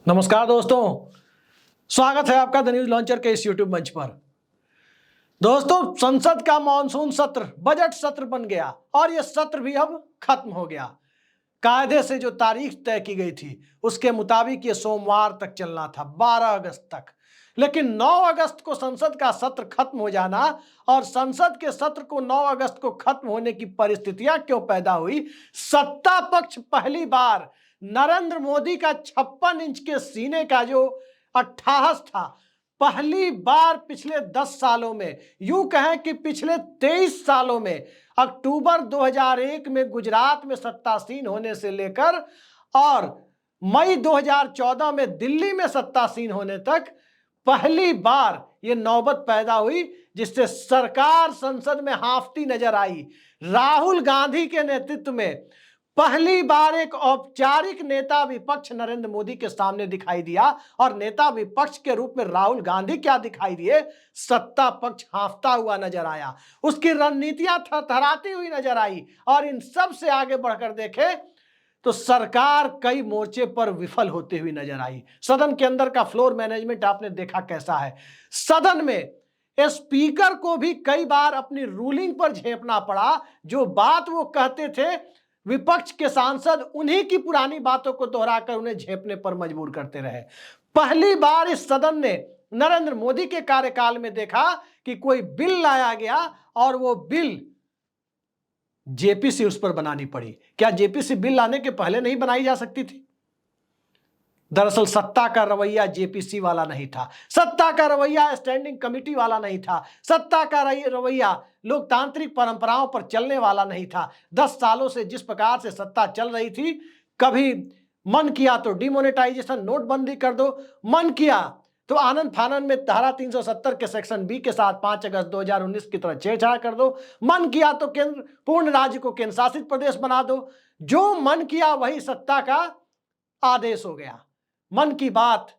नमस्कार दोस्तों, स्वागत है आपका द न्यूज लॉन्चर के इस यूट्यूब मंच पर। दोस्तों, संसद का मॉनसून सत्र बजट सत्र बन गया और यह सत्र भी अब खत्म हो गया। कायदे से जो तारीख तय की गई थी उसके मुताबिक ये सोमवार तक चलना था, 12 अगस्त तक। लेकिन 9 अगस्त को संसद का सत्र खत्म हो जाना और संसद के सत्र को 9 अगस्त को खत्म होने की परिस्थितियां क्यों पैदा हुई? सत्ता पक्ष पहली बार नरेंद्र मोदी का 56 इंच के सीने का जो अट्ठाहस था, पहली बार पिछले 10 सालों में, यूं कहें कि पिछले 23 सालों में, अक्टूबर 2001 में गुजरात में सत्तासीन होने से लेकर और मई 2014 में दिल्ली में सत्तासीन होने तक पहली बार यह नौबत पैदा हुई जिससे सरकार संसद में हांफती नजर आई। राहुल गांधी के नेतृत्व में पहली बार एक औपचारिक नेता विपक्ष नरेंद्र मोदी के सामने दिखाई दिया और नेता विपक्ष के रूप में राहुल गांधी क्या दिखाई दिए? सत्ता पक्ष हांफता हुआ नजर आया, उसकी रणनीतियां थरथराती हुई नजर आई। और इन सब से आगे बढ़कर देखे तो सरकार कई मोर्चे पर विफल होती हुई नजर आई। सदन के अंदर का फ्लोर मैनेजमेंट आपने देखा कैसा है। सदन में स्पीकर को भी कई बार अपनी रूलिंग पर झेपना पड़ा। जो बात वो कहते थे, विपक्ष के सांसद उन्हीं की पुरानी बातों को दोहराकर उन्हें झेपने पर मजबूर करते रहे। पहली बार इस सदन ने नरेंद्र मोदी के कार्यकाल में देखा कि कोई बिल लाया गया और वो बिल जेपीसी उस पर बनानी पड़ी। क्या जेपीसी बिल लाने के पहले नहीं बनाई जा सकती थी? दरअसल सत्ता का रवैया जेपीसी वाला नहीं था, सत्ता का रवैया स्टैंडिंग कमेटी वाला नहीं था, सत्ता का रवैया लोकतांत्रिक परंपराओं पर चलने वाला नहीं था। 10 सालों से जिस प्रकार से सत्ता चल रही थी, कभी मन किया तो डिमोनेटाइजेशन, नोटबंदी कर दो, मन किया तो आनंद फानन में धारा 370 के सेक्शन बी के साथ 5 अगस्त 2019 की तरह छेड़छाड़ कर दो, मन किया तो केंद्र पूर्ण राज्य को केंद्र शासित प्रदेश बना दो। जो मन किया वही सत्ता का आदेश हो गया। मन की बात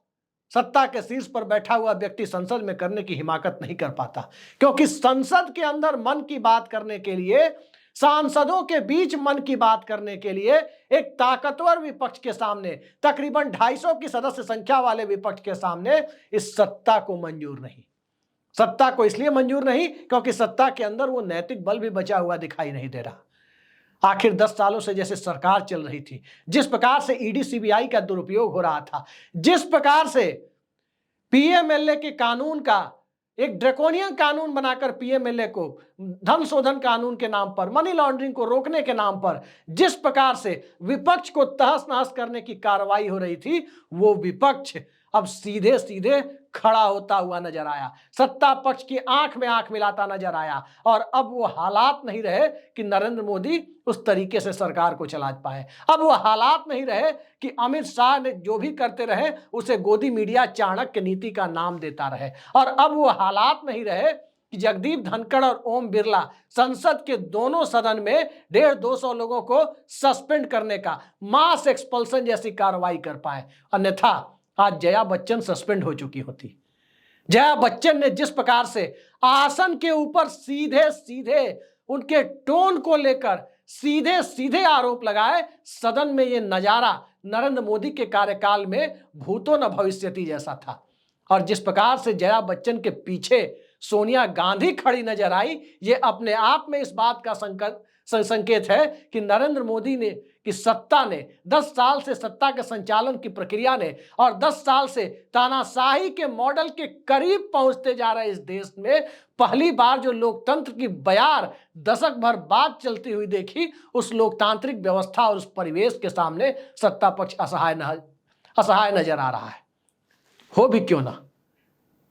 सत्ता के शीर्ष पर बैठा हुआ व्यक्ति संसद में करने की हिमाकत नहीं कर पाता, क्योंकि संसद के अंदर मन की बात करने के लिए, सांसदों के बीच मन की बात करने के लिए एक ताकतवर विपक्ष के सामने, तकरीबन 250 की सदस्य संख्या वाले विपक्ष के सामने इस सत्ता को मंजूर नहीं। सत्ता को इसलिए मंजूर नहीं क्योंकि सत्ता के अंदर वो नैतिक बल भी बचा हुआ दिखाई नहीं दे रहा। आखिर 10 सालों से जैसे सरकार चल रही थी, जिस प्रकार से ईडी सीबीआई का दुरुपयोग हो रहा था, जिस प्रकार से पीएमएलए के कानून का एक ड्रैकोनियन कानून बनाकर पीएमएलए को धन शोधन कानून के नाम पर, मनी लॉन्ड्रिंग को रोकने के नाम पर जिस प्रकार से विपक्ष को तहस नहस करने की कार्रवाई हो रही थी, वो विपक्ष अब सीधे सीधे खड़ा होता हुआ नजर आया, सत्ता पक्ष की आंख में आंख मिलाता नजर आया। और अब वो हालात नहीं रहे कि नरेंद्र मोदी उस तरीके से सरकार को चला पाए। अब वो हालात नहीं रहे कि अमित शाह ने जो भी करते रहे उसे गोदी मीडिया चाणक्य नीति का नाम देता रहे। और अब वो हालात नहीं रहे कि जगदीप धनखड़ और ओम बिरला संसद के दोनों सदन में 150-200 लोगों को सस्पेंड करने का, मास एक्सपल्सन जैसी कार्रवाई कर पाए। अन्यथा आज जया बच्चन सस्पेंड हो चुकी होती। जया बच्चन ने जिस प्रकार से आसन के ऊपर सीधे सीधे उनके टोन को लेकर सीधे सीधे आरोप लगाए, सदन में यह नजारा नरेंद्र मोदी के कार्यकाल में भूतो न भविष्यति जैसा था। और जिस प्रकार से जया बच्चन के पीछे सोनिया गांधी खड़ी नजर आई, यह अपने आप में इस बात का संकेत है कि नरेंद्र मोदी ने की सत्ता ने, 10 साल से सत्ता के संचालन की प्रक्रिया ने और 10 साल से तानाशाही के मॉडल के करीब पहुंचते जा रहे इस देश में पहली बार जो लोकतंत्र की बयार दशक भर बाद चलती हुई देखी, उस लोकतांत्रिक व्यवस्था और उस परिवेश के सामने सत्ता पक्ष असहाय नजर आ रहा है। हो भी क्यों ना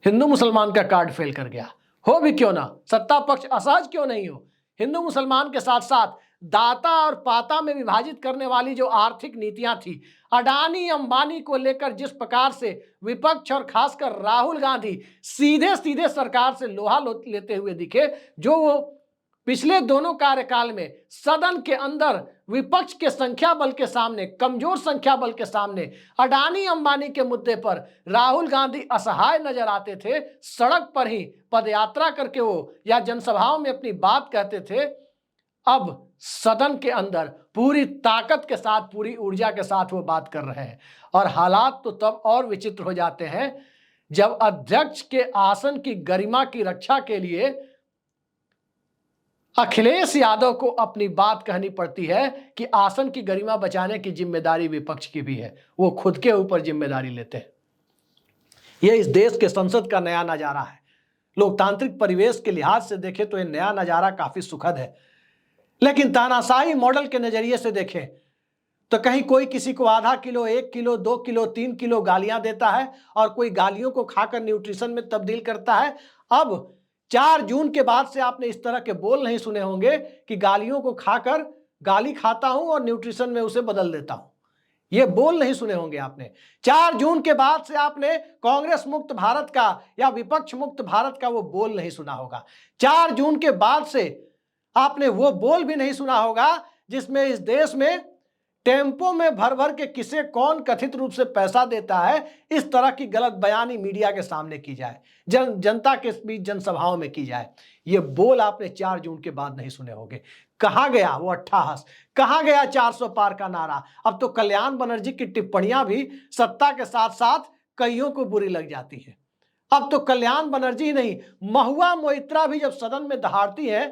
हिंदू मुसलमान का कार्ड फेल कर गया, हो भी क्यों ना सत्ता पक्ष असहज क्यों नहीं हो। हिंदू मुसलमान के साथ साथ दाता और पाता में विभाजित करने वाली जो आर्थिक नीतियां थी, अडानी अंबानी को लेकर जिस प्रकार से विपक्ष और खासकर राहुल गांधी सीधे सीधे सरकार से लोहा लेते हुए दिखे, जो वो पिछले दोनों कार्यकाल में सदन के अंदर विपक्ष के संख्या बल के सामने, कमजोर संख्या बल के सामने अडानी अंबानी के मुद्दे पर राहुल गांधी असहाय नजर आते थे। सड़क पर ही पदयात्रा करके वो या जनसभाओं में अपनी बात कहते थे। अब सदन के अंदर पूरी ताकत के साथ, पूरी ऊर्जा के साथ वो बात कर रहे हैं। और हालात तो तब और विचित्र हो जाते हैं जब अध्यक्ष के आसन की गरिमा की रक्षा के लिए अखिलेश यादव को अपनी बात कहनी पड़ती है कि आसन की गरिमा बचाने की जिम्मेदारी विपक्ष की भी है। वो खुद के ऊपर जिम्मेदारी लेते हैं। यह इस देश के संसद का नया नजारा है। लोकतांत्रिक परिवेश के लिहाज से देखें तो यह नया नजारा काफी सुखद है, लेकिन तानाशाही मॉडल के नजरिए से देखें तो कहीं कोई किसी को आधा किलो, 1 किलो, 2 किलो, 3 किलो गालियां देता है और कोई गालियों को खाकर न्यूट्रिशन में तब्दील करता है। अब 4 जून के बाद से आपने इस तरह के बोल नहीं सुने होंगे कि गालियों को खाकर गाली खाता हूं और न्यूट्रिशन में उसे बदल देता हूं। ये बोल नहीं सुने होंगे आपने। 4 जून के बाद से आपने कांग्रेस मुक्त भारत का या विपक्ष मुक्त भारत का वो बोल नहीं सुना होगा। 4 जून के बाद से आपने वो बोल भी नहीं सुना होगा जिसमें इस देश में टेम्पो में भर भर के किसे कौन कथित रूप से पैसा देता है, इस तरह की गलत बयानी मीडिया के सामने की जाए, जनता के बीच जनसभाओं में की जाए। ये बोल आपने 4 जून के बाद नहीं सुने होंगे। कहां गया वो अट्ठाहस, कहां गया 400 पार का नारा? अब तो कल्याण बनर्जी की टिप्पणियां भी सत्ता के साथ साथ कईयों को बुरी लग जाती है। अब तो कल्याण बनर्जी नहीं, महुआ मोइत्रा भी जब सदन में दहाड़ती है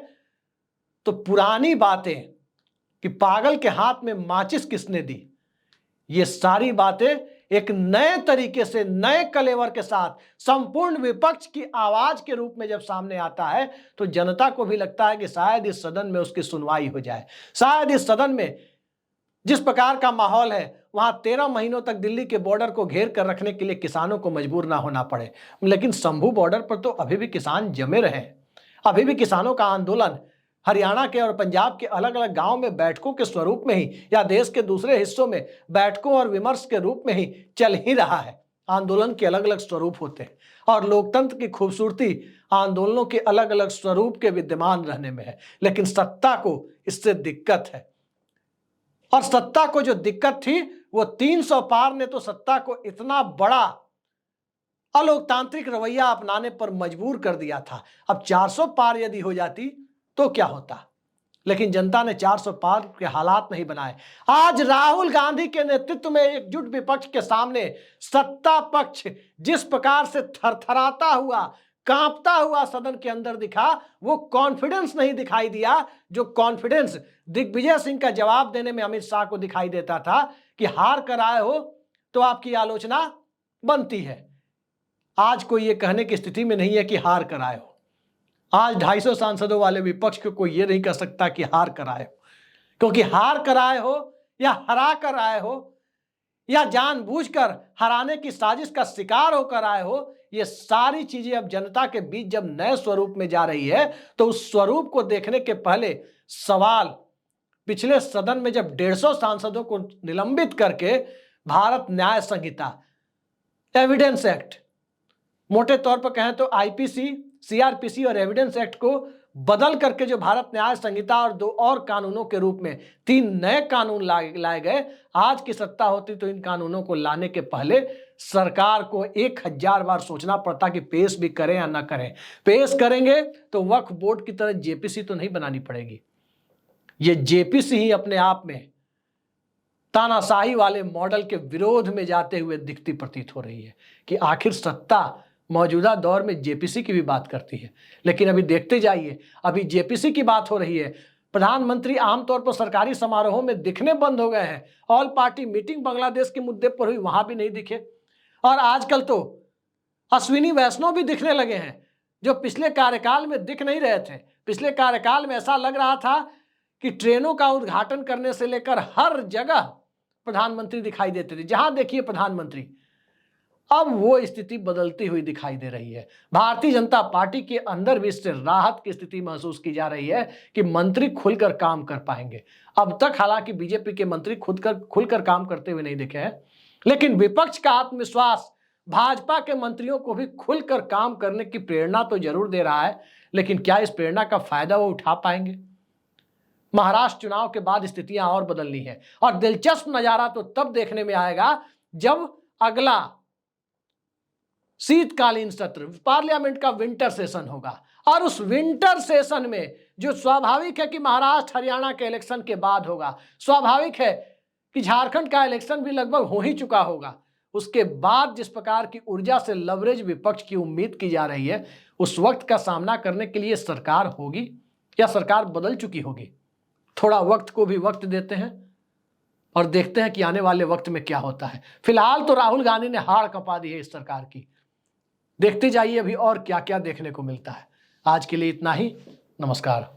तो पुरानी बातें कि पागल के हाथ में माचिस किसने दी, ये सारी बातें एक नए तरीके से, नए कलेवर के साथ संपूर्ण विपक्ष की आवाज के रूप में जब सामने आता है तो जनता को भी लगता है कि शायद इस सदन में उसकी सुनवाई हो जाए। शायद इस सदन में जिस प्रकार का माहौल है वहां 13 महीनों तक दिल्ली के बॉर्डर को घेर कर रखने के लिए किसानों को मजबूर ना होना पड़े। लेकिन शंभू बॉर्डर पर तो अभी भी किसान जमे रहे, अभी भी किसानों का आंदोलन हरियाणा के और पंजाब के अलग अलग गांव में बैठकों के स्वरूप में ही या देश के दूसरे हिस्सों में बैठकों और विमर्श के रूप में ही चल ही रहा है। आंदोलन के अलग अलग स्वरूप होते हैं और लोकतंत्र की खूबसूरती आंदोलनों के अलग अलग स्वरूप के विद्यमान रहने में है। लेकिन सत्ता को इससे दिक्कत है, और सत्ता को जो दिक्कत थी वो 300 पार ने तो सत्ता को इतना बड़ा अलोकतांत्रिक रवैया अपनाने पर मजबूर कर दिया था। अब 400 पार यदि हो जाती तो क्या होता, लेकिन जनता ने 400 पार के हालात नहीं बनाए। आज राहुल गांधी के नेतृत्व में एकजुट विपक्ष के सामने सत्ता पक्ष जिस प्रकार से थरथराता हुआ, कांपता हुआ सदन के अंदर दिखा, वो कॉन्फिडेंस नहीं दिखाई दिया जो कॉन्फिडेंस दिग्विजय सिंह का जवाब देने में अमित शाह को दिखाई देता था कि हार कर आए हो तो आपकी आलोचना बनती है। आज कोई ये कहने की स्थिति में नहीं है कि हार कर आए हो। आज 250 सांसदों वाले विपक्ष को कोई ये नहीं कह सकता कि हार कर आए हो, क्योंकि हार कर आए हो या हरा कर आए हो या जानबूझकर हराने की साजिश का शिकार होकर आए हो, ये सारी चीजें अब जनता के बीच जब नए स्वरूप में जा रही है तो उस स्वरूप को देखने के पहले सवाल, पिछले सदन में जब 150 सांसदों को निलंबित करके भारत न्याय संहिता, एविडेंस एक्ट, मोटे तौर पर कहें तो आईपीसी, सीआरपीसी और एविडेंस एक्ट को बदल करके जो भारत न्याय संहिता और 2 और कानूनों के रूप में 3 नए कानून लाए गए, आज की सत्ता होती तो इन कानूनों को लाने के पहले सरकार को 1000 बार सोचना पड़ता कि पेश भी करें या ना करें। पेश करेंगे तो वक्फ बोर्ड की तरह जेपीसी तो नहीं बनानी पड़ेगी। ये जेपीसी ही अपने आप में तानाशाही वाले मॉडल के विरोध में जाते हुए दिखती प्रतीत हो रही है कि आखिर सत्ता मौजूदा दौर में जेपीसी की भी बात करती है। लेकिन अभी देखते जाइए, अभी जेपीसी की बात हो रही है। प्रधानमंत्री आमतौर पर सरकारी समारोहों में दिखने बंद हो गए हैं। ऑल पार्टी मीटिंग बांग्लादेश के मुद्दे पर हुई, वहां भी नहीं दिखे। और आजकल तो अश्विनी वैष्णव भी दिखने लगे हैं जो पिछले कार्यकाल में दिख नहीं रहे थे। पिछले कार्यकाल में ऐसा लग रहा था कि ट्रेनों का उद्घाटन करने से लेकर हर जगह प्रधानमंत्री दिखाई देते थे, जहां देखिए प्रधानमंत्री। अब वो स्थिति बदलती हुई दिखाई दे रही है। भारतीय जनता पार्टी के अंदर भी इससे राहत की स्थिति महसूस की जा रही है कि मंत्री खुलकर काम कर पाएंगे। अब तक हालांकि बीजेपी के मंत्री खुलकर काम करते हुए नहीं दिखे हैं, लेकिन विपक्ष का आत्मविश्वास भाजपा के मंत्रियों को भी खुलकर काम करने की प्रेरणा तो जरूर दे रहा है, लेकिन क्या इस प्रेरणा का फायदा वो उठा पाएंगे? महाराष्ट्र चुनाव के बाद स्थितियां और बदलनी है, और दिलचस्प नजारा तो तब देखने में आएगा जब अगला शीतकालीन सत्र, पार्लियामेंट का विंटर सेशन होगा। और उस विंटर सेशन में जो स्वाभाविक है कि महाराष्ट्र हरियाणा के इलेक्शन के बाद होगा, स्वाभाविक है कि झारखंड का इलेक्शन भी लगभग हो ही चुका होगा, उसके बाद जिस प्रकार की ऊर्जा से लवरेज विपक्ष की उम्मीद की जा रही है, उस वक्त का सामना करने के लिए सरकार होगी या सरकार बदल चुकी होगी। थोड़ा वक्त को भी वक्त देते हैं और देखते हैं कि आने वाले वक्त में क्या होता है। फिलहाल तो राहुल गांधी ने हाड़ कपा दी है इस सरकार की। देखते जाइए अभी और क्या क्या देखने को मिलता है। आज के लिए इतना ही। नमस्कार।